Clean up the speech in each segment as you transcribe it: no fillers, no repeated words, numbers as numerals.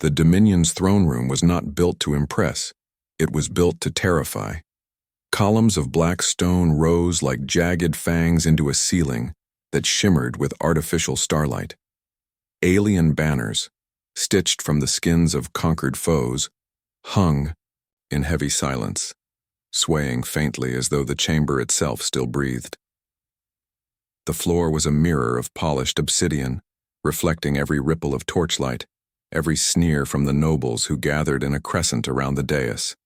The Dominion's throne room was not built to impress. It was built to terrify. Columns of black stone rose like jagged fangs into a ceiling that shimmered with artificial starlight. Alien banners, stitched from the skins of conquered foes, hung in heavy silence, swaying faintly as though the chamber itself still breathed. The floor was a mirror of polished obsidian, reflecting every ripple of torchlight, every sneer from the nobles who gathered in a crescent around the dais.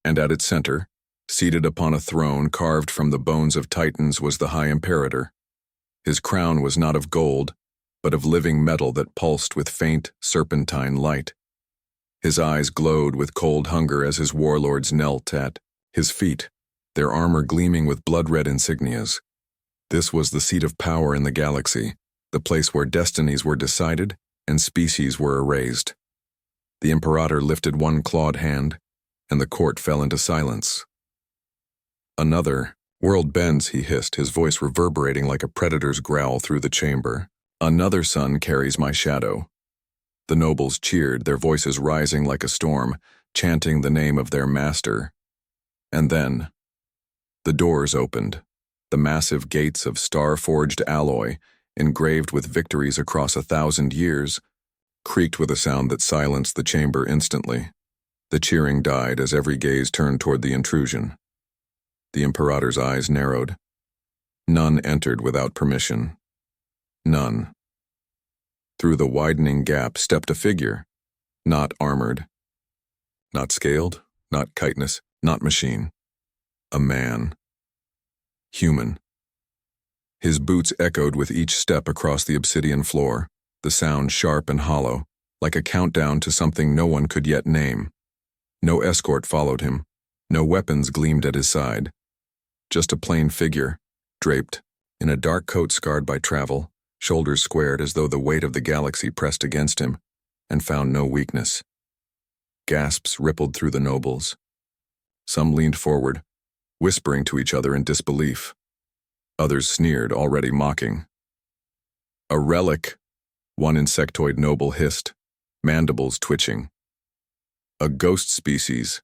And at its center, seated upon a throne carved from the bones of titans, was the High Imperator. His crown was not of gold, but of living metal that pulsed with faint, serpentine light. His eyes glowed with cold hunger as his warlords knelt at his feet, their armor gleaming with blood-red insignias. This was the seat of power in the galaxy, the place where destinies were decided and species were erased. The Imperator lifted one clawed hand, and the court fell into silence. Another, "World bends," he hissed, his voice reverberating like a predator's growl through the chamber. "Another sun carries my shadow." The nobles cheered, their voices rising like a storm, chanting the name of their master. And then, the doors opened. The massive gates of star-forged alloy, engraved with victories across 1,000 years, creaked with a sound that silenced the chamber instantly. The cheering died as every gaze turned toward the intrusion. The Imperator's eyes narrowed. None entered without permission. None. Through the widening gap stepped a figure, not armored, not scaled, not chitinous, not machine. A man. Human. His boots echoed with each step across the obsidian floor, the sound sharp and hollow, like a countdown to something no one could yet name. No escort followed him. No weapons gleamed at his side. Just a plain figure, draped, in a dark coat scarred by travel, shoulders squared as though the weight of the galaxy pressed against him, and found no weakness. Gasps rippled through the nobles. Some leaned forward, whispering to each other in disbelief. Others sneered, already mocking. "A relic," one insectoid noble hissed, mandibles twitching. "A ghost species,"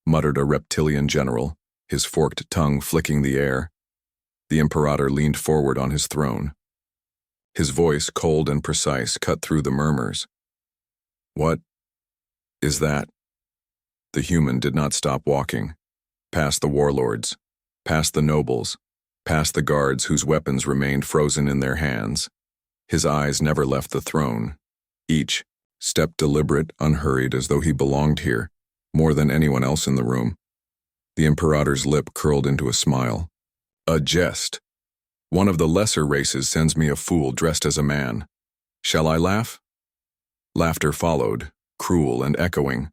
muttered a reptilian general, his forked tongue flicking the air. The Imperator leaned forward on his throne. His voice, cold and precise, cut through the murmurs. "What is that?" The human did not stop walking. Past the warlords, past the nobles, past the guards whose weapons remained frozen in their hands. His eyes never left the throne. Each stepped deliberate, unhurried, as though he belonged here, more than anyone else in the room. The Imperator's lip curled into a smile. "A jest. One of the lesser races sends me a fool dressed as a man. Shall I laugh?" Laughter followed, cruel and echoing.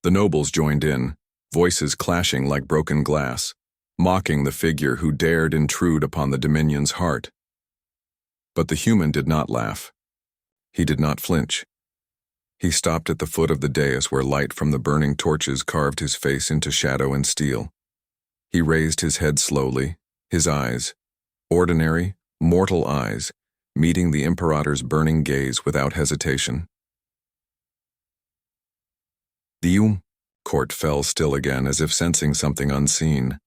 The nobles joined in, voices clashing like broken glass, mocking the figure who dared intrude upon the Dominion's heart. But the human did not laugh. He did not flinch. He stopped at the foot of the dais where light from the burning torches carved his face into shadow and steel. He raised his head slowly, his eyes, ordinary, mortal eyes, meeting the Imperator's burning gaze without hesitation. The court fell still again, as if sensing something unseen.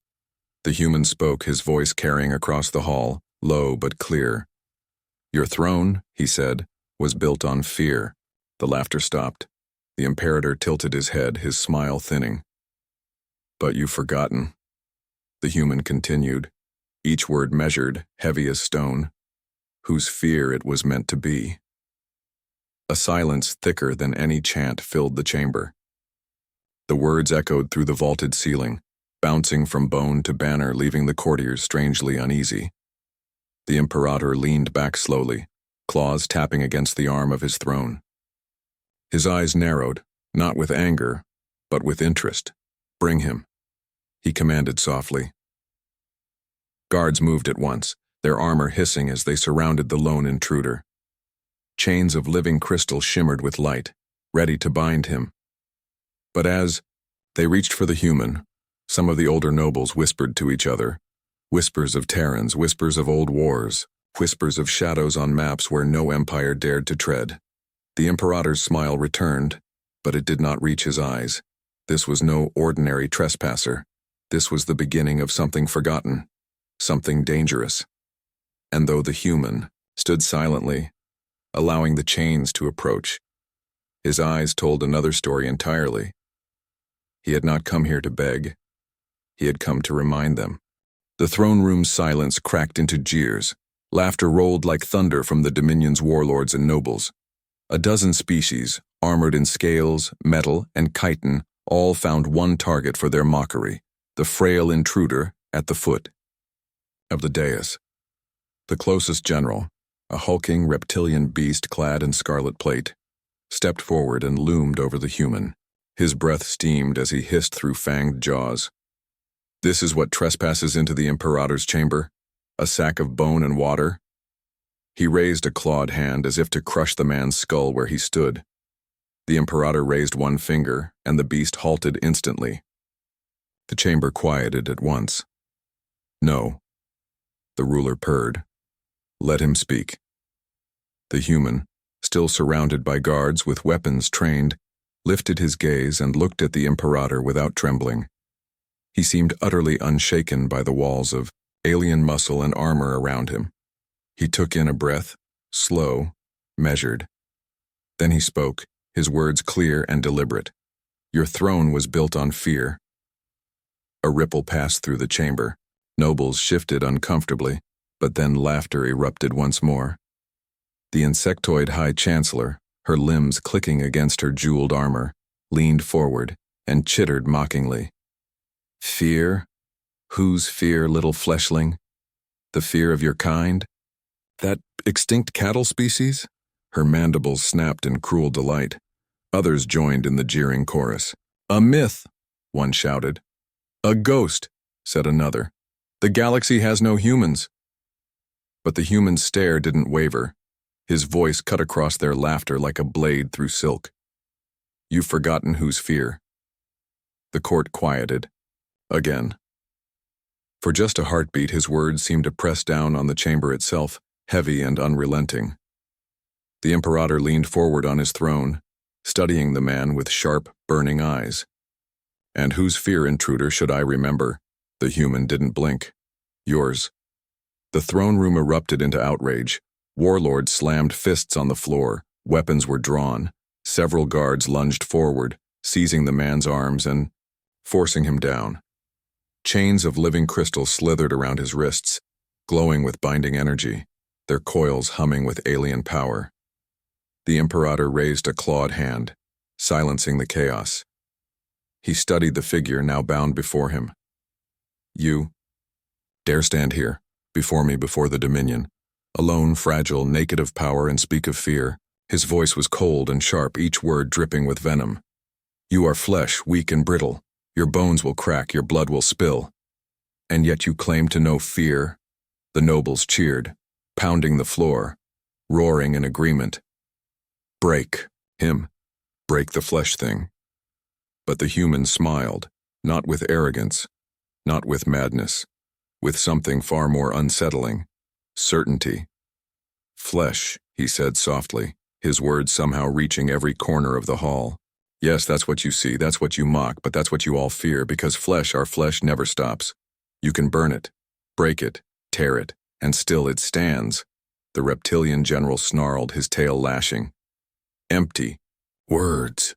The human spoke, his voice carrying across the hall, low but clear. "Your throne," he said, "was built on fear." The laughter stopped. The Imperator tilted his head, his smile thinning. "But you've forgotten." The human continued, each word measured, heavy as stone, "whose fear it was meant to be." A silence thicker than any chant filled the chamber. The words echoed through the vaulted ceiling, bouncing from bone to banner, leaving the courtiers strangely uneasy. The Imperator leaned back slowly, claws tapping against the arm of his throne. His eyes narrowed, not with anger, but with interest. "Bring him," he commanded softly. Guards moved at once, their armor hissing as they surrounded the lone intruder. Chains of living crystal shimmered with light, ready to bind him. But as they reached for the human, some of the older nobles whispered to each other, whispers of Terrans, whispers of old wars, whispers of shadows on maps where no empire dared to tread. The Imperator's smile returned, but it did not reach his eyes. This was no ordinary trespasser. This was the beginning of something forgotten, something dangerous. And though the human stood silently, allowing the chains to approach, his eyes told another story entirely. He had not come here to beg. He had come to remind them. The throne room's silence cracked into jeers. Laughter rolled like thunder from the Dominion's warlords and nobles. A dozen species, armored in scales, metal, and chitin, all found one target for their mockery, the frail intruder at the foot of the dais. The closest general, a hulking reptilian beast clad in scarlet plate, stepped forward and loomed over the human. His breath steamed as he hissed through fanged jaws. This is what trespasses into the Imperator's chamber? A sack of bone and water? He raised a clawed hand as if to crush the man's skull where he stood. The Imperator raised one finger, and the beast halted instantly. The chamber quieted at once. No. The ruler purred. Let him speak. The human, still surrounded by guards with weapons trained, lifted his gaze and looked at the Imperator without trembling. He seemed utterly unshaken by the walls of alien muscle and armor around him. He took in a breath, slow, measured. Then he spoke, his words clear and deliberate. Your throne was built on fear. A ripple passed through the chamber. Nobles shifted uncomfortably, but then laughter erupted once more. The insectoid High Chancellor, her limbs clicking against her jeweled armor, leaned forward and chittered mockingly. Fear? Whose fear, little fleshling? The fear of your kind? That extinct cattle species? Her mandibles snapped in cruel delight. Others joined in the jeering chorus. A myth, one shouted. A ghost, said another. The galaxy has no humans. But the human's stare didn't waver. His voice cut across their laughter like a blade through silk. You've forgotten whose fear. The court quieted. Again. For just a heartbeat, his words seemed to press down on the chamber itself, heavy and unrelenting. The Imperator leaned forward on his throne, studying the man with sharp, burning eyes. And whose fear, intruder, should I remember? The human didn't blink. Yours. The throne room erupted into outrage. Warlords slammed fists on the floor, weapons were drawn. Several guards lunged forward, seizing the man's arms and forcing him down. Chains of living crystal slithered around his wrists, glowing with binding energy, their coils humming with alien power. The Imperator raised a clawed hand, silencing the chaos. He studied the figure now bound before him. You dare stand here, before me, before the Dominion, alone, fragile, naked of power and speak of fear. His voice was cold and sharp, each word dripping with venom. You are flesh, weak and brittle. Your bones will crack, your blood will spill. And yet you claim to know fear. The nobles cheered, pounding the floor, roaring in agreement. Break him. Break the flesh thing. But the human smiled, not with arrogance, not with madness, with something far more unsettling. Certainty. Flesh, he said softly, his words somehow reaching every corner of the hall. Yes, that's what you see, that's what you mock, but that's what you all fear, because flesh, our flesh, never stops. You can burn it, break it, tear it, and still it stands. The reptilian general snarled, his tail lashing. Empty. Words.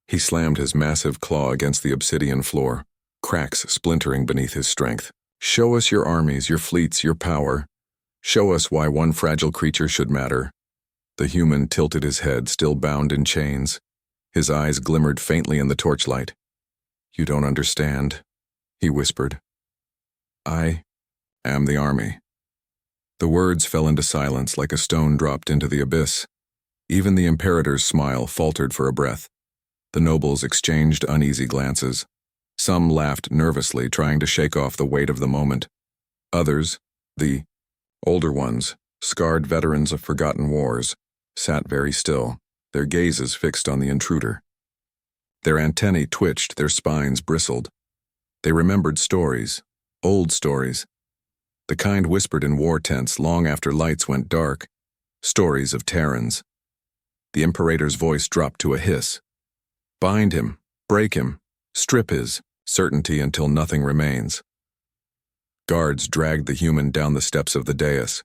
He slammed his massive claw against the obsidian floor, cracks splintering beneath his strength. Show us your armies, your fleets, your power. Show us why one fragile creature should matter. The human tilted his head, still bound in chains. His eyes glimmered faintly in the torchlight. You don't understand, he whispered. I am the army. The words fell into silence like a stone dropped into the abyss. Even the Imperator's smile faltered for a breath. The nobles exchanged uneasy glances. Some laughed nervously, trying to shake off the weight of the moment. Others, the older ones, scarred veterans of forgotten wars, sat very still, their gazes fixed on the intruder. Their antennae twitched, their spines bristled. They remembered stories, old stories, the kind whispered in war tents long after lights went dark, stories of Terrans. The Imperator's voice dropped to a hiss. Bind him, break him, strip his certainty until nothing remains. Guards dragged the human down the steps of the dais.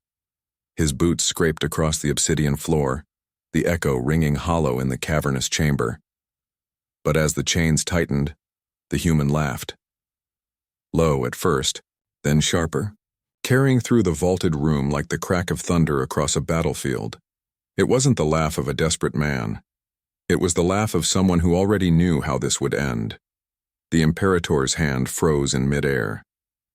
His boots scraped across the obsidian floor, the echo ringing hollow in the cavernous chamber. But as the chains tightened, the human laughed. Low at first, then sharper, carrying through the vaulted room like the crack of thunder across a battlefield. It wasn't the laugh of a desperate man. It was the laugh of someone who already knew how this would end. The Imperator's hand froze in midair.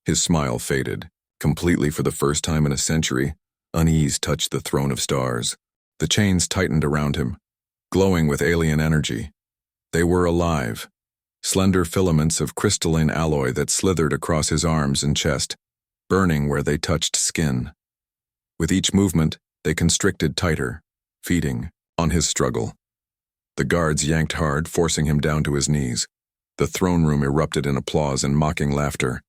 His smile faded. Completely for the first time in a century, unease touched the throne of stars. The chains tightened around him, glowing with alien energy. They were alive, slender filaments of crystalline alloy that slithered across his arms and chest, burning where they touched skin. With each movement, they constricted tighter, feeding on his struggle. The guards yanked hard, forcing him down to his knees. The throne room erupted in applause and mocking laughter.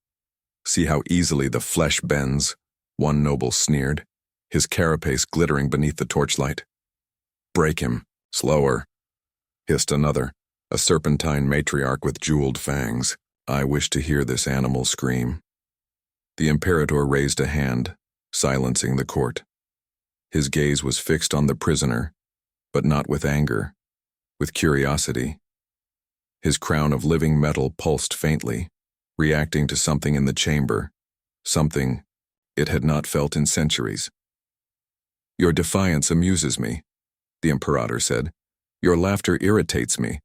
See how easily the flesh bends, one noble sneered, his carapace glittering beneath the torchlight. Break him, slower, hissed another, a serpentine matriarch with jeweled fangs. I wish to hear this animal scream. The Imperator raised a hand, silencing the court. His gaze was fixed on the prisoner, but not with anger, with curiosity. His crown of living metal pulsed faintly, reacting to something in the chamber, something it had not felt in centuries. Your defiance amuses me, the Imperator said. Your laughter irritates me.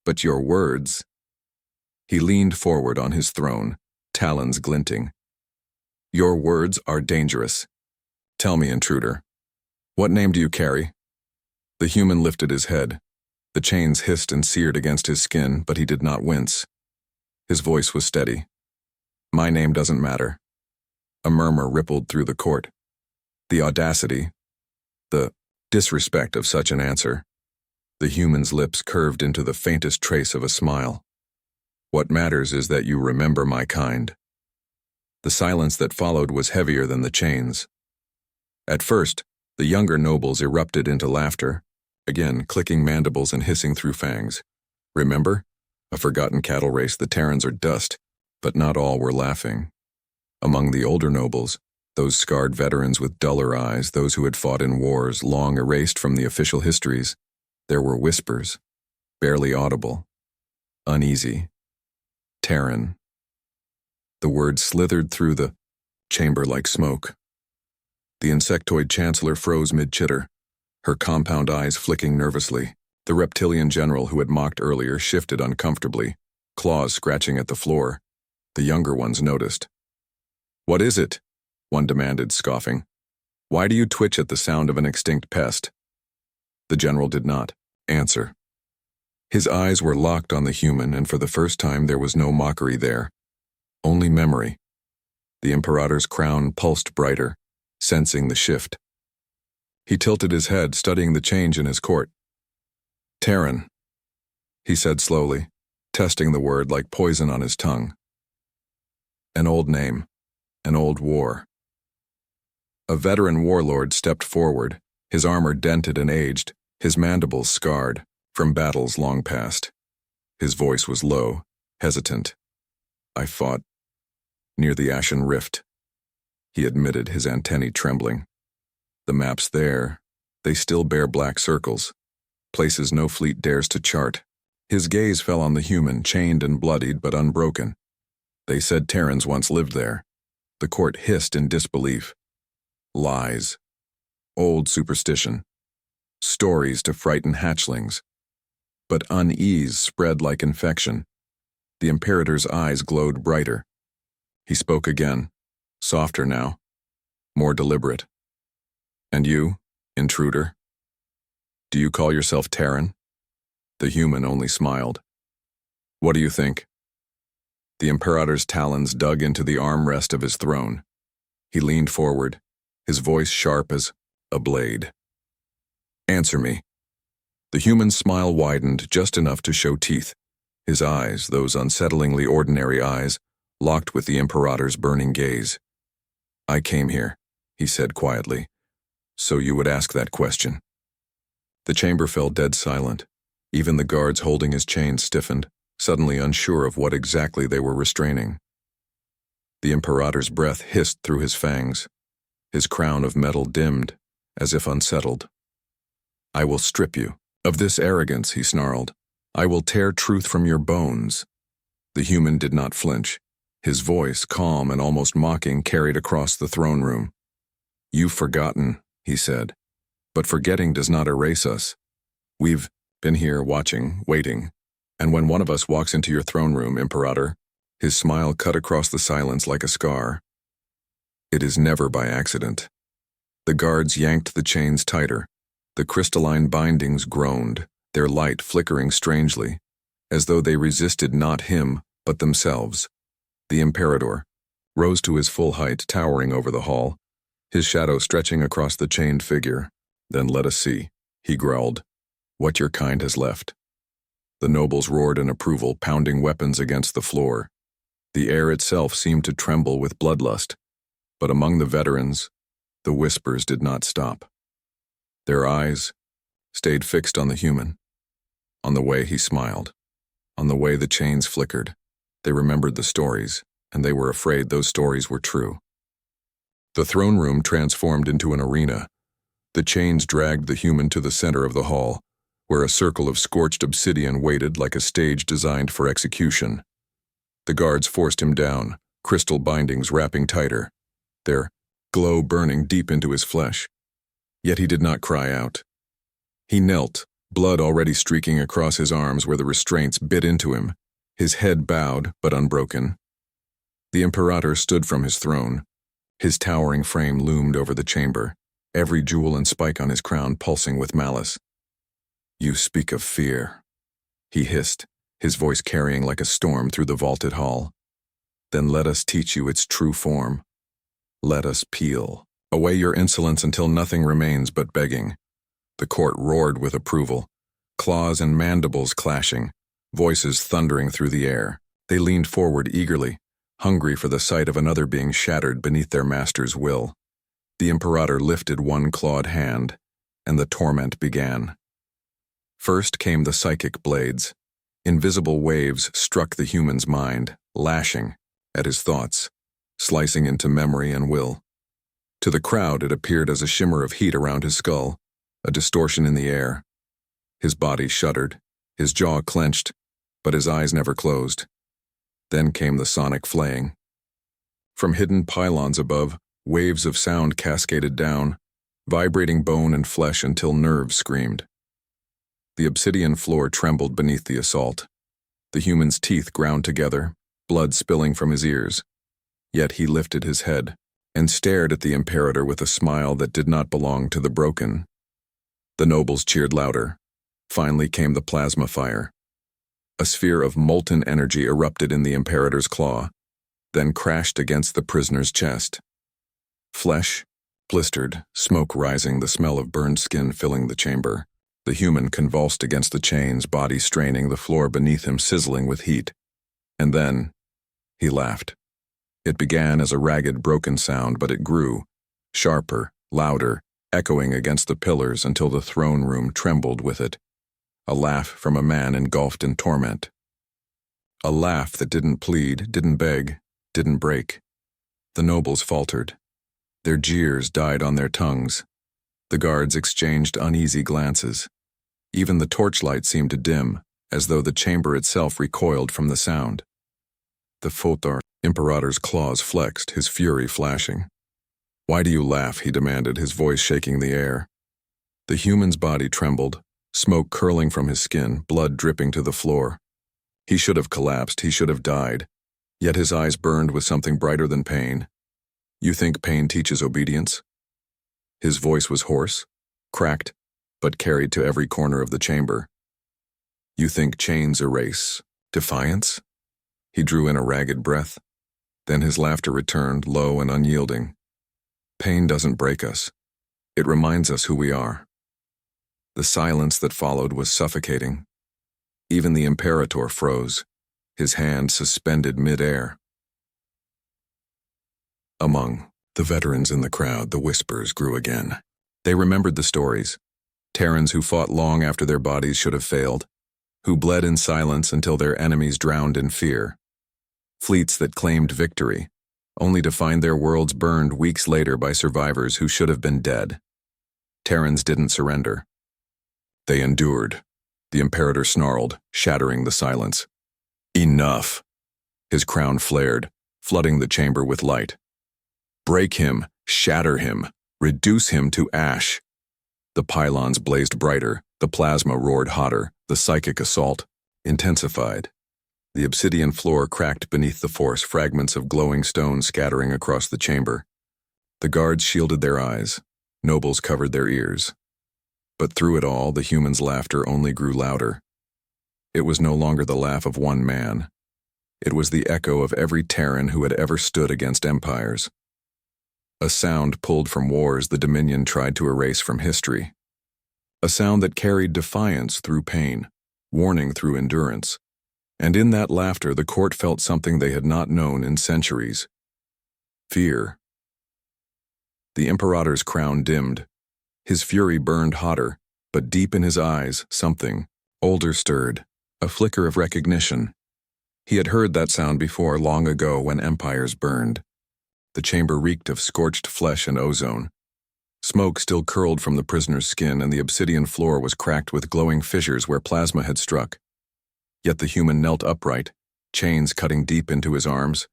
But your words... He leaned forward on his throne, talons glinting. Your words are dangerous. Tell me, intruder, what name do you carry? The human lifted his head. The chains hissed and seared against his skin, but he did not wince. His voice was steady. My name doesn't matter. A murmur rippled through the court. The audacity, the disrespect of such an answer. The human's lips curved into the faintest trace of a smile. What matters is that you remember my kind. The silence that followed was heavier than the chains. At first, the younger nobles erupted into laughter, again clicking mandibles and hissing through fangs. Remember? A forgotten cattle race, the Terrans are dust, but not all were laughing. Among the older nobles, those scarred veterans with duller eyes, those who had fought in wars long erased from the official histories, there were whispers, barely audible, uneasy. Terran. The word slithered through the chamber like smoke. The insectoid chancellor froze mid-chitter, her compound eyes flicking nervously. The reptilian general who had mocked earlier shifted uncomfortably, claws scratching at the floor. The younger ones noticed. What is it? One demanded, scoffing. Why do you twitch at the sound of an extinct pest? The general did not answer. His eyes were locked on the human, and for the first time there was no mockery there. Only memory. The Imperator's crown pulsed brighter, sensing the shift. He tilted his head, studying the change in his court. Terran, he said slowly, testing the word like poison on his tongue. An old name, an old war. A veteran warlord stepped forward, his armor dented and aged, his mandibles scarred from battles long past. His voice was low, hesitant. I fought near the Ashen Rift, he admitted, his antennae trembling. The maps there, they still bear black circles, places no fleet dares to chart. His gaze fell on the human, chained and bloodied but unbroken. They said Terrans once lived there. The court hissed in disbelief. Lies. Old superstition. Stories to frighten hatchlings. But unease spread like infection. The Imperator's eyes glowed brighter. He spoke again, softer now, more deliberate. And you, intruder? Do you call yourself Terran? The human only smiled. What do you think? The Imperator's talons dug into the armrest of his throne. He leaned forward, his voice sharp as a blade. Answer me. The human's smile widened just enough to show teeth. His eyes, those unsettlingly ordinary eyes, locked with the Imperator's burning gaze. I came here, he said quietly, so you would ask that question. The chamber fell dead silent. Even the guards holding his chains stiffened, suddenly unsure of what exactly they were restraining. The Imperator's breath hissed through his fangs. His crown of metal dimmed, as if unsettled. "I will strip you of this arrogance," he snarled. "I will tear truth from your bones." The human did not flinch. His voice, calm and almost mocking, carried across the throne room. "You've forgotten," he said. "But forgetting does not erase us. We've been here watching, waiting. And when one of us walks into your throne room, Imperator," his smile cut across the silence like a scar, "it is never by accident." The guards yanked the chains tighter. The crystalline bindings groaned, their light flickering strangely, as though they resisted not him, but themselves. The Imperator rose to his full height, towering over the hall, his shadow stretching across the chained figure. "Then let us see," he growled, "what your kind has left." The nobles roared in approval, pounding weapons against the floor. The air itself seemed to tremble with bloodlust, but among the veterans, the whispers did not stop. Their eyes stayed fixed on the human, on the way he smiled, on the way the chains flickered. They remembered the stories, and they were afraid those stories were true. The throne room transformed into an arena. The chains dragged the human to the center of the hall, where a circle of scorched obsidian waited like a stage designed for execution. The guards forced him down, crystal bindings wrapping tighter, their glow burning deep into his flesh. Yet he did not cry out. He knelt, blood already streaking across his arms where the restraints bit into him, his head bowed but unbroken. The Imperator stood from his throne. His towering frame loomed over the chamber, every jewel and spike on his crown pulsing with malice. "You speak of fear," he hissed, his voice carrying like a storm through the vaulted hall. "Then let us teach you its true form. Let us peel away your insolence until nothing remains but begging." The court roared with approval, claws and mandibles clashing, voices thundering through the air. They leaned forward eagerly, hungry for the sight of another being shattered beneath their master's will. The Imperator lifted one clawed hand, and the torment began. First came the psychic blades. Invisible waves struck the human's mind, lashing at his thoughts, slicing into memory and will. To the crowd it appeared as a shimmer of heat around his skull, a distortion in the air. His body shuddered, his jaw clenched, but his eyes never closed. Then came the sonic flaying. From hidden pylons above, waves of sound cascaded down, vibrating bone and flesh until nerves screamed. The obsidian floor trembled beneath the assault. The human's teeth ground together, blood spilling from his ears. Yet he lifted his head and stared at the Imperator with a smile that did not belong to the broken. The nobles cheered louder. Finally came the plasma fire. A sphere of molten energy erupted in the Imperator's claw, then crashed against the prisoner's chest. Flesh blistered, smoke rising, the smell of burned skin filling the chamber. The human convulsed against the chains, body straining, the floor beneath him sizzling with heat. And then he laughed. It began as a ragged, broken sound, but it grew, sharper, louder, echoing against the pillars until the throne room trembled with it. A laugh from a man engulfed in torment. A laugh that didn't plead, didn't beg, didn't break. The nobles faltered. Their jeers died on their tongues. The guards exchanged uneasy glances. Even the torchlight seemed to dim, as though the chamber itself recoiled from the sound. The Fotar Imperator's claws flexed, his fury flashing. "Why do you laugh?" he demanded, his voice shaking the air. The human's body trembled, smoke curling from his skin, blood dripping to the floor. He should have collapsed, he should have died, yet his eyes burned with something brighter than pain. "You think pain teaches obedience?" His voice was hoarse, cracked, but carried to every corner of the chamber. "You think chains erase defiance?" He drew in a ragged breath. Then his laughter returned, low and unyielding. "Pain doesn't break us. It reminds us who we are." The silence that followed was suffocating. Even the Imperator froze, his hand suspended mid-air. Among the veterans in the crowd, the whispers grew again. They remembered the stories, Terrans who fought long after their bodies should have failed, who bled in silence until their enemies drowned in fear. Fleets that claimed victory, only to find their worlds burned weeks later by survivors who should have been dead. Terrans didn't surrender. They endured, the Imperator snarled, shattering the silence. Enough! His crown flared, flooding the chamber with light. Break him, shatter him, reduce him to ash. The pylons blazed brighter, the plasma roared hotter, the psychic assault intensified. The obsidian floor cracked beneath the force, fragments of glowing stone scattering across the chamber. The guards shielded their eyes, nobles covered their ears. But through it all, the humans' laughter only grew louder. It was no longer the laugh of one man. It was the echo of every Terran who had ever stood against empires. A sound pulled from wars the Dominion tried to erase from history. A sound that carried defiance through pain, warning through endurance. And in that laughter, the court felt something they had not known in centuries. Fear. The Imperator's crown dimmed. His fury burned hotter, but deep in his eyes, something older stirred, a flicker of recognition. He had heard that sound before, long ago, when empires burned. The chamber reeked of scorched flesh and ozone. Smoke still curled from the prisoner's skin, and the obsidian floor was cracked with glowing fissures where plasma had struck. Yet the human knelt upright, chains cutting deep into his arms,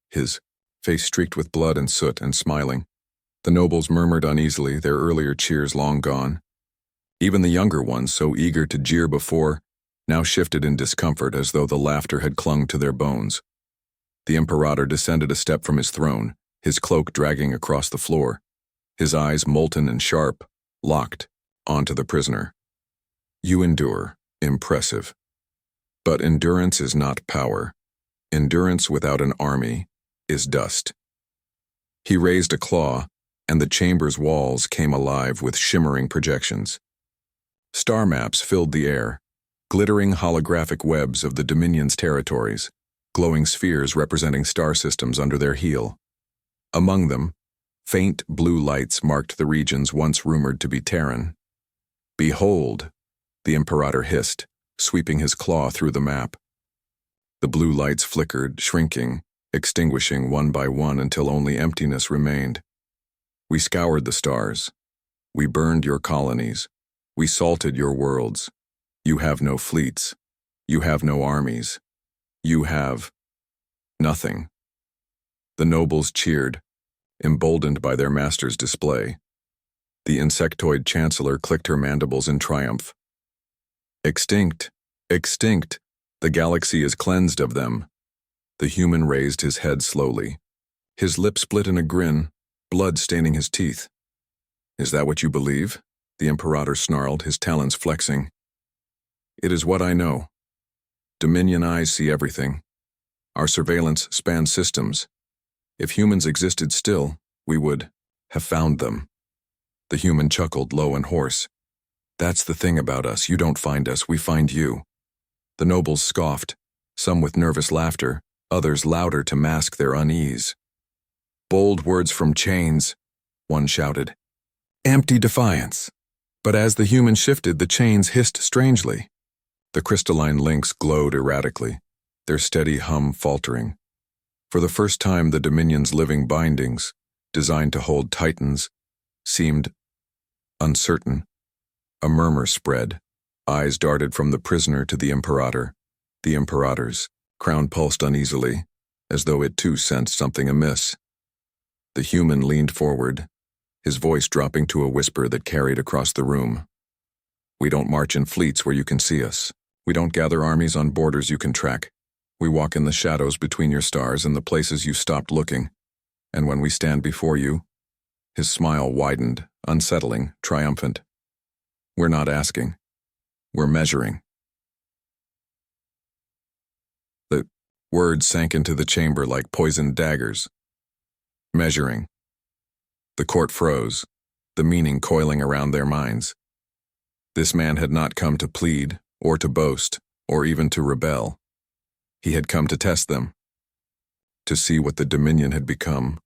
his face streaked with blood and soot, and smiling. The nobles murmured uneasily, their earlier cheers long gone. Even the younger ones, so eager to jeer before, now shifted in discomfort as though the laughter had clung to their bones. The Imperator descended a step from his throne, his cloak dragging across the floor, his eyes molten and sharp, locked onto the prisoner. You endure, impressive. But endurance is not power. Endurance without an army is dust. He raised a claw, and the chamber's walls came alive with shimmering projections. Star maps filled the air, glittering holographic webs of the Dominion's territories, glowing spheres representing star systems under their heel. Among them, faint blue lights marked the regions once rumored to be Terran. Behold, the Imperator hissed, sweeping his claw through the map. The blue lights flickered, shrinking, extinguishing one by one until only emptiness remained. We scoured the stars. We burned your colonies. We salted your worlds. You have no fleets. You have no armies. You have nothing. The nobles cheered, emboldened by their master's display. The insectoid chancellor clicked her mandibles in triumph. Extinct, extinct, the galaxy is cleansed of them. The human raised his head slowly. His lips split in a grin, blood staining his teeth. Is that what you believe? The Imperator snarled, his talons flexing. It is what I know. Dominion eyes see everything. Our surveillance spans systems. If humans existed still, we would have found them. The human chuckled, low and hoarse. That's the thing about us, you don't find us, we find you. The nobles scoffed, some with nervous laughter, others louder to mask their unease. Bold words from chains, one shouted. Empty defiance. But as the human shifted, the chains hissed strangely. The crystalline links glowed erratically, their steady hum faltering. For the first time, the Dominion's living bindings, designed to hold titans, seemed uncertain. A murmur spread. Eyes darted from the prisoner to the Imperator. The Imperator's crown pulsed uneasily, as though it too sensed something amiss. The human leaned forward, his voice dropping to a whisper that carried across the room. We don't march in fleets where you can see us. We don't gather armies on borders you can track. We walk in the shadows between your stars and the places you stopped looking. And when we stand before you, his smile widened, unsettling, triumphant. We're not asking. We're measuring. The words sank into the chamber like poisoned daggers. Measuring. The court froze, the meaning coiling around their minds. This man had not come to plead, or to boast, or even to rebel. He had come to test them, to see what the Dominion had become.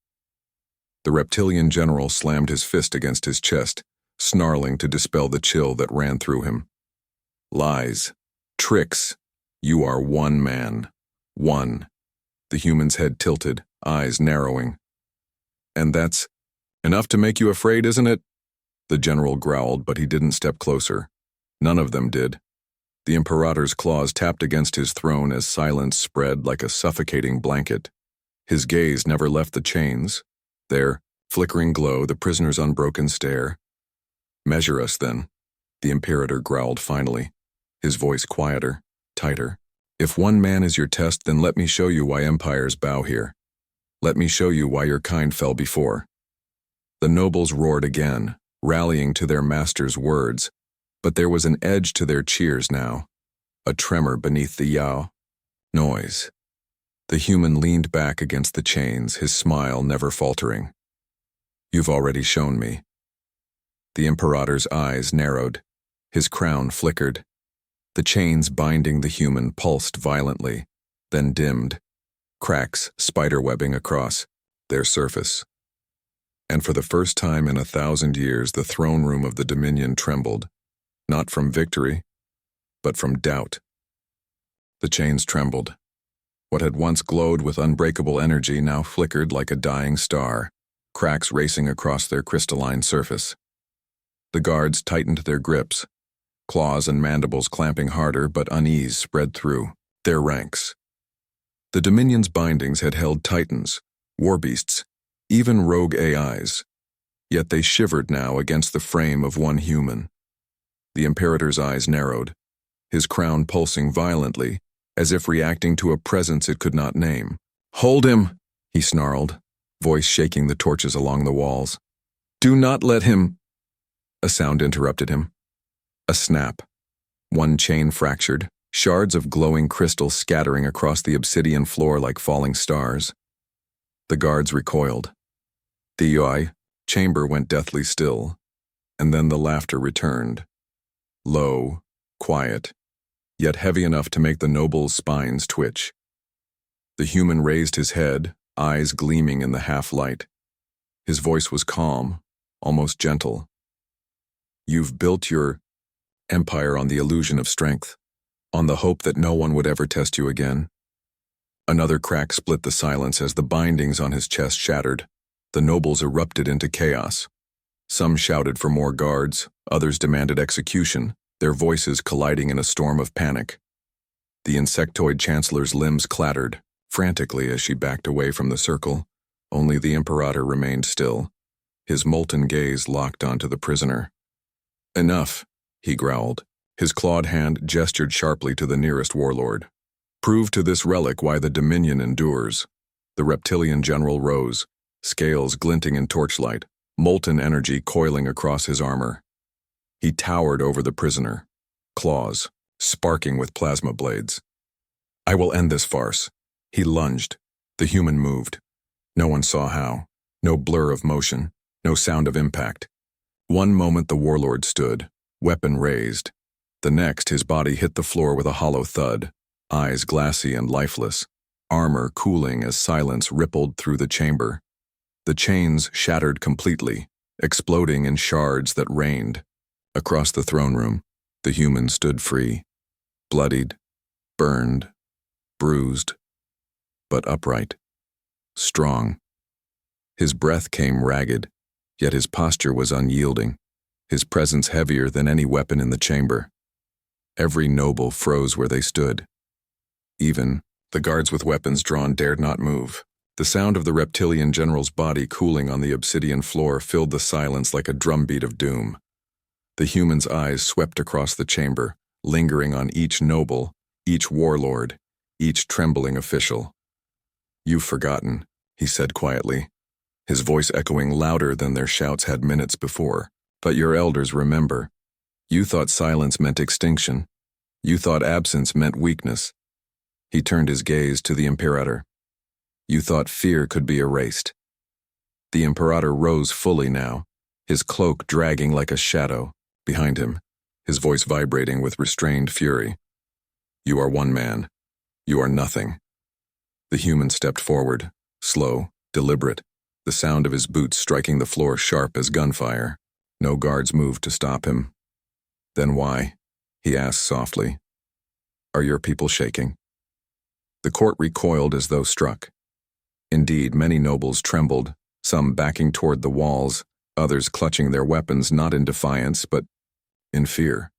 The reptilian general slammed his fist against his chest, snarling to dispel the chill that ran through him. Lies. Tricks. You are one man. One. The human's head tilted, eyes narrowing. And that's enough to make you afraid, isn't it? The general growled, but he didn't step closer. None of them did. The Imperator's claws tapped against his throne as silence spread like a suffocating blanket. His gaze never left the chains. Their flickering glow, the prisoner's unbroken stare. Measure us, then, the Imperator growled finally, his voice quieter, tighter. If one man is your test, then let me show you why empires bow here. Let me show you why your kind fell before. The nobles roared again, rallying to their master's words, but there was an edge to their cheers now, a tremor beneath the yow. Noise. The human leaned back against the chains, his smile never faltering. You've already shown me. The Imperator's eyes narrowed. His crown flickered. The chains binding the human pulsed violently, then dimmed, cracks spiderwebbing across their surface. And for the first time in 1,000 years, the throne room of the Dominion trembled, not from victory, but from doubt. The chains trembled. What had once glowed with unbreakable energy now flickered like a dying star, cracks racing across their crystalline surface. The guards tightened their grips, claws and mandibles clamping harder, but unease spread through their ranks. The Dominion's bindings had held titans, warbeasts, even rogue AIs, yet they shivered now against the frame of one human. The Imperator's eyes narrowed, his crown pulsing violently, as if reacting to a presence it could not name. "Hold him," he snarled, voice shaking the torches along the walls. "Do not let him—" A sound interrupted him. A snap. One chain fractured, shards of glowing crystal scattering across the obsidian floor like falling stars. The guards recoiled. The UI chamber went deathly still, and then the laughter returned. Low, quiet, yet heavy enough to make the noble's spines twitch. The human raised his head, eyes gleaming in the half-light. His voice was calm, almost gentle. You've built your empire on the illusion of strength, on the hope that no one would ever test you again. Another crack split the silence as the bindings on his chest shattered. The nobles erupted into chaos. Some shouted for more guards, others demanded execution, their voices colliding in a storm of panic. The insectoid chancellor's limbs clattered, frantically as she backed away from the circle. Only the Imperator remained still, his molten gaze locked onto the prisoner. "Enough," he growled. His clawed hand gestured sharply to the nearest warlord. "Prove to this relic why the Dominion endures." The reptilian general rose, scales glinting in torchlight, molten energy coiling across his armor. He towered over the prisoner, claws sparking with plasma blades. "I will end this farce." He lunged. The human moved. No one saw how. No blur of motion, no sound of impact. One moment the warlord stood, weapon raised. The next, his body hit the floor with a hollow thud, eyes glassy and lifeless, armor cooling as silence rippled through the chamber. The chains shattered completely, exploding in shards that rained. Across the throne room, the human stood free, bloodied, burned, bruised, but upright, strong. His breath came ragged, yet his posture was unyielding, his presence heavier than any weapon in the chamber. Every noble froze where they stood. Even the guards with weapons drawn dared not move. The sound of the reptilian general's body cooling on the obsidian floor filled the silence like a drumbeat of doom. The human's eyes swept across the chamber, lingering on each noble, each warlord, each trembling official. "You've forgotten," he said quietly, his voice echoing louder than their shouts had minutes before. "But your elders remember. You thought silence meant extinction. You thought absence meant weakness." He turned his gaze to the Imperator. "You thought fear could be erased." The Imperator rose fully now, his cloak dragging like a shadow behind him, his voice vibrating with restrained fury. "You are one man. You are nothing." The human stepped forward, slow, deliberate, the sound of his boots striking the floor sharp as gunfire. No guards moved to stop him. Then why? He asked softly. Are your people shaking? The court recoiled as though struck. Indeed, many nobles trembled, some backing toward the walls, others clutching their weapons not in defiance but in fear.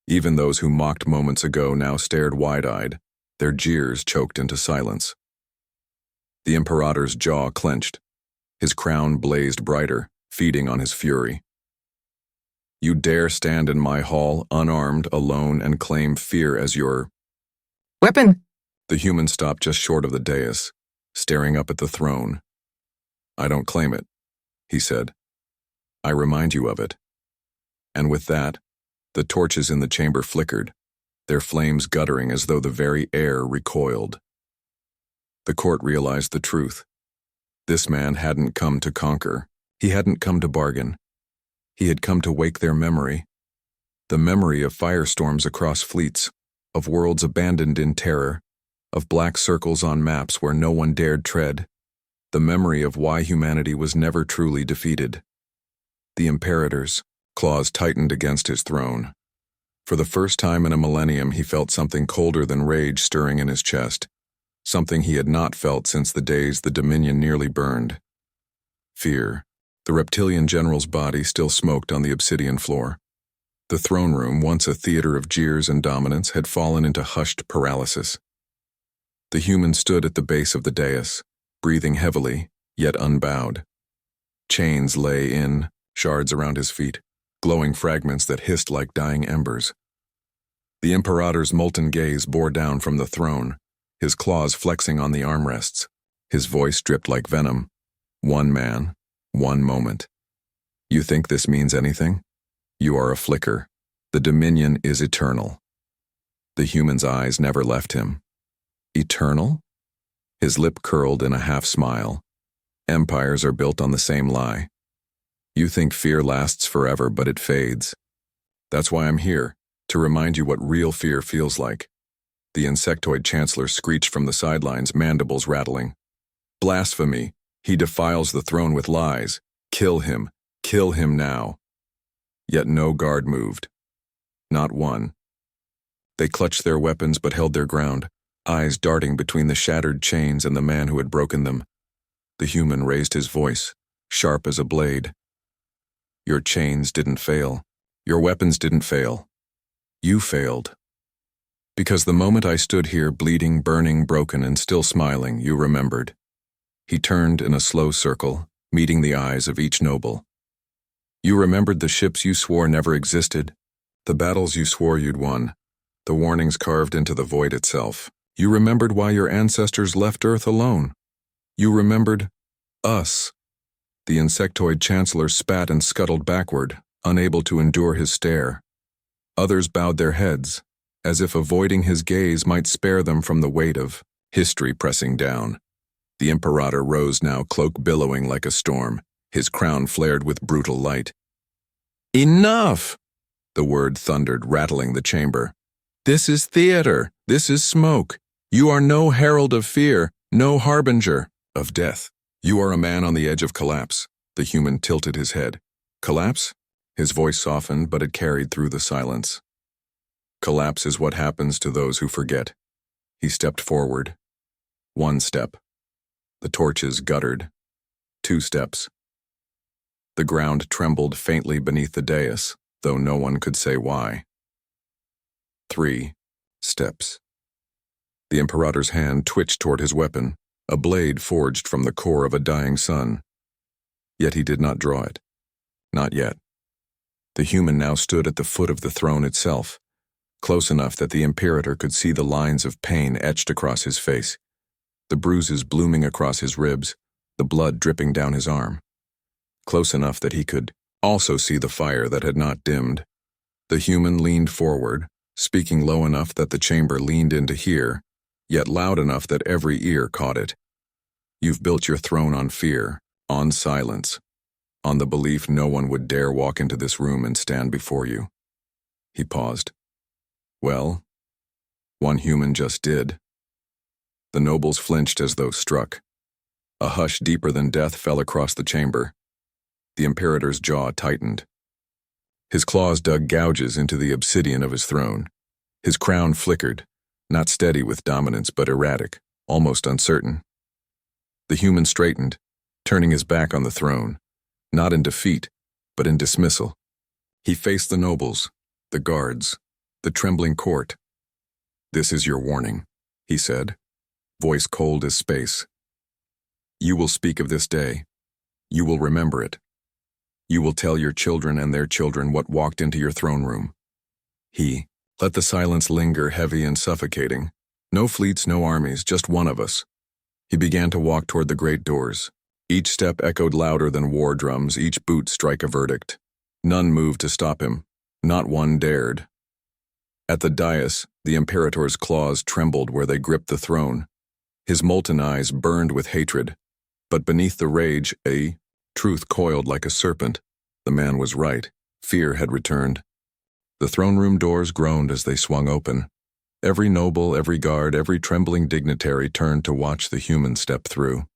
Even those who mocked moments ago now stared wide-eyed, their jeers choked into silence. The Imperator's jaw clenched. His crown blazed brighter, feeding on his fury. You dare stand in my hall, unarmed, alone, and claim fear as your weapon? The human stopped just short of the dais, staring up at the throne. I don't claim it, he said. I remind you of it. And with that, the torches in the chamber flickered, their flames guttering as though the very air recoiled. The court realized the truth. This man hadn't come to conquer. He hadn't come to bargain. He had come to wake their memory. The memory of firestorms across fleets, of worlds abandoned in terror, of black circles on maps where no one dared tread. The memory of why humanity was never truly defeated. The Imperator's claws tightened against his throne. For the first time in a millennium, he felt something colder than rage stirring in his chest, something he had not felt since the days the Dominion nearly burned. Fear. The reptilian general's body still smoked on the obsidian floor. The throne room, once a theater of jeers and dominance, had fallen into hushed paralysis. The human stood at the base of the dais, breathing heavily, yet unbowed. Chains lay in shards around his feet, glowing fragments that hissed like dying embers. The Imperator's molten gaze bore down from the throne, his claws flexing on the armrests. His voice dripped like venom. One man, one moment. You think this means anything? You are a flicker. The Dominion is eternal. The human's eyes never left him. Eternal? His lip curled in a half-smile. Empires are built on the same lie. You think fear lasts forever, but it fades. That's why I'm here, to remind you what real fear feels like. The insectoid chancellor screeched from the sidelines, mandibles rattling. Blasphemy! He defiles the throne with lies. Kill him now. Yet no guard moved. Not one. They clutched their weapons but held their ground, eyes darting between the shattered chains and the man who had broken them. The human raised his voice, sharp as a blade. Your chains didn't fail. Your weapons didn't fail. You failed. Because the moment I stood here, bleeding, burning, broken, and still smiling, you remembered. He turned in a slow circle, meeting the eyes of each noble. You remembered the ships you swore never existed, the battles you swore you'd won, the warnings carved into the void itself. You remembered why your ancestors left Earth alone. You remembered us. The insectoid chancellor spat and scuttled backward, unable to endure his stare. Others bowed their heads, as if avoiding his gaze might spare them from the weight of history pressing down. The Imperator rose now, cloak billowing like a storm. His crown flared with brutal light. Enough! The word thundered, rattling the chamber. This is theater. This is smoke. You are no herald of fear, no harbinger of death. You are a man on the edge of collapse. The human tilted his head. Collapse? His voice softened, but it carried through the silence. Collapse is what happens to those who forget. He stepped forward. 1 step. The torches guttered. 2 steps. The ground trembled faintly beneath the dais, though no one could say why. 3 steps. The Imperator's hand twitched toward his weapon, a blade forged from the core of a dying sun. Yet he did not draw it. Not yet. The human now stood at the foot of the throne itself, close enough that the Imperator could see the lines of pain etched across his face, the bruises blooming across his ribs, the blood dripping down his arm. Close enough that he could also see the fire that had not dimmed. The human leaned forward, speaking low enough that the chamber leaned in to hear, yet loud enough that every ear caught it. You've built your throne on fear, on silence, on the belief no one would dare walk into this room and stand before you. He paused. Well, one human just did. The nobles flinched as though struck. A hush deeper than death fell across the chamber. The Imperator's jaw tightened. His claws dug gouges into the obsidian of his throne. His crown flickered, not steady with dominance but erratic, almost uncertain. The human straightened, turning his back on the throne, not in defeat, but in dismissal. He faced the nobles, the guards, the trembling court. "This is your warning," he said, voice cold as space. "You will speak of this day. You will remember it. You will tell your children and their children what walked into your throne room." He let the silence linger heavy and suffocating. No fleets, no armies, just one of us. He began to walk toward the great doors. Each step echoed louder than war drums, each boot strike a verdict. None moved to stop him. Not one dared. At the dais, the Imperator's claws trembled where they gripped the throne. His molten eyes burned with hatred. But beneath the rage, a truth coiled like a serpent. The man was right. Fear had returned. The throne room doors groaned as they swung open. Every noble, every guard, every trembling dignitary turned to watch the human step through.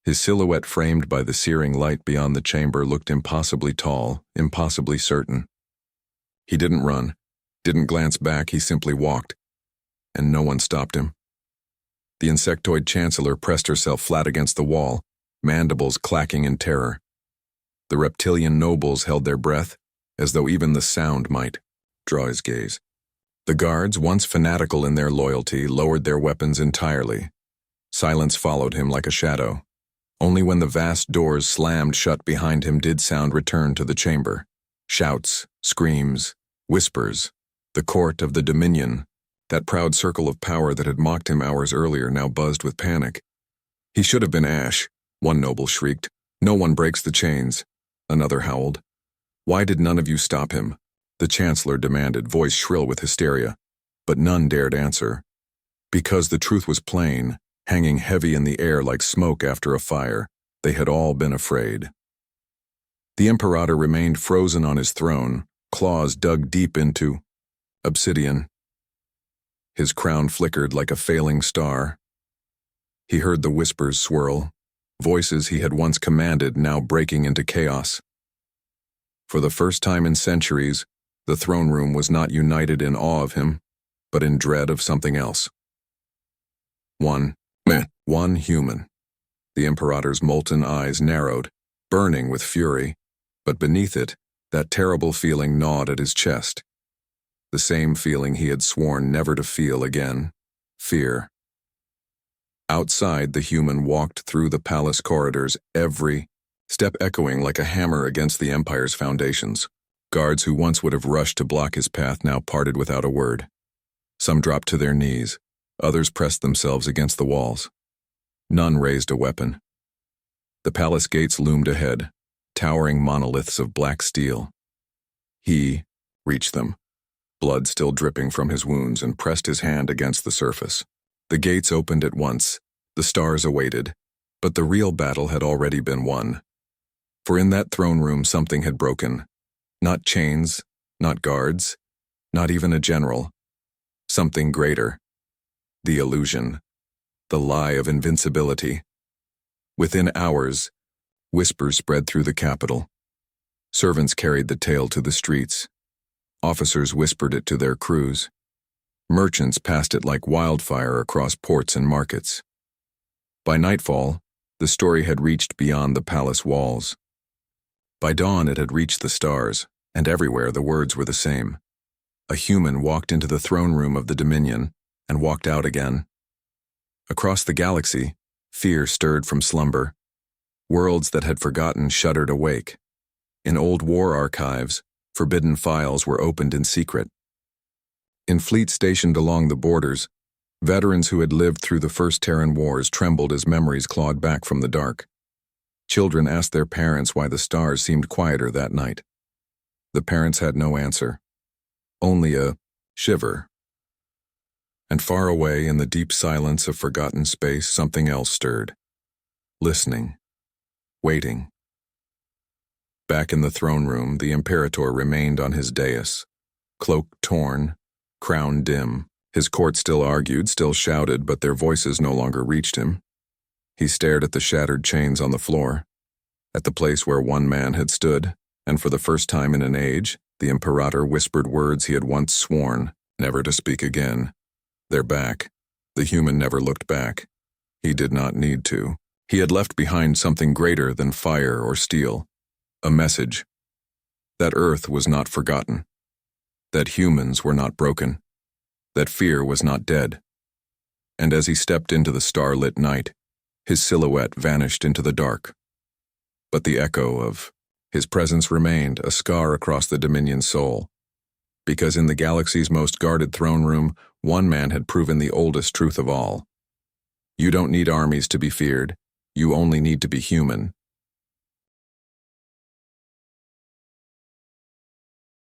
His silhouette framed by the searing light beyond the chamber looked impossibly tall, impossibly certain. He didn't run, didn't glance back, he simply walked. And no one stopped him. The insectoid chancellor pressed herself flat against the wall, mandibles clacking in terror. The reptilian nobles held their breath, as though even the sound might draw his gaze. The guards, once fanatical in their loyalty, lowered their weapons entirely. Silence followed him like a shadow. Only when the vast doors slammed shut behind him did sound return to the chamber. Shouts, screams, whispers. The court of the Dominion, that proud circle of power that had mocked him hours earlier, now buzzed with panic. "He should have been ash," one noble shrieked. "No one breaks the chains." Another howled. "Why did none of you stop him?" The chancellor demanded, voice shrill with hysteria. But none dared answer. Because the truth was plain, hanging heavy in the air like smoke after a fire. They had all been afraid. The Imperator remained frozen on his throne, claws dug deep into obsidian. His crown flickered like a failing star. He heard the whispers swirl, voices he had once commanded now breaking into chaos. For the first time in centuries, the throne room was not united in awe of him, but in dread of something else. One human. The Imperator's molten eyes narrowed, burning with fury, but beneath it, that terrible feeling gnawed at his chest. The same feeling he had sworn never to feel again. Fear. Outside, the human walked through the palace corridors, every step echoing like a hammer against the Empire's foundations. Guards who once would have rushed to block his path now parted without a word. Some dropped to their knees. Others pressed themselves against the walls. None raised a weapon. The palace gates loomed ahead, towering monoliths of black steel. He reached them, blood still dripping from his wounds, and pressed his hand against the surface. The gates opened at once. The stars awaited, but the real battle had already been won. For in that throne room something had broken. Not chains, not guards, not even a general. Something greater. The illusion. The lie of invincibility. Within hours, whispers spread through the capital. Servants carried the tale to the streets. Officers whispered it to their crews. Merchants passed it like wildfire across ports and markets. By nightfall, the story had reached beyond the palace walls. By dawn, it had reached the stars, and everywhere the words were the same. A human walked into the throne room of the Dominion and walked out again. Across the galaxy, fear stirred from slumber. Worlds that had forgotten shuddered awake. In old war archives, forbidden files were opened in secret. In fleets stationed along the borders, veterans who had lived through the First Terran Wars trembled as memories clawed back from the dark. Children asked their parents why the stars seemed quieter that night. The parents had no answer. Only a shiver. And far away in the deep silence of forgotten space, something else stirred. Listening. Waiting. Back in the throne room, the Imperator remained on his dais, cloak torn, crown dim. His court still argued, still shouted, but their voices no longer reached him. He stared at the shattered chains on the floor. At the place where one man had stood, and for the first time in an age, the Imperator whispered words he had once sworn never to speak again. Their back. The human never looked back. He did not need to. He had left behind something greater than fire or steel. A message. That Earth was not forgotten. That humans were not broken. That fear was not dead. And as he stepped into the starlit night, his silhouette vanished into the dark. But the echo of his presence remained, a scar across the Dominion's soul. Because in the galaxy's most guarded throne room, one man had proven the oldest truth of all. You don't need armies to be feared. You only need to be human.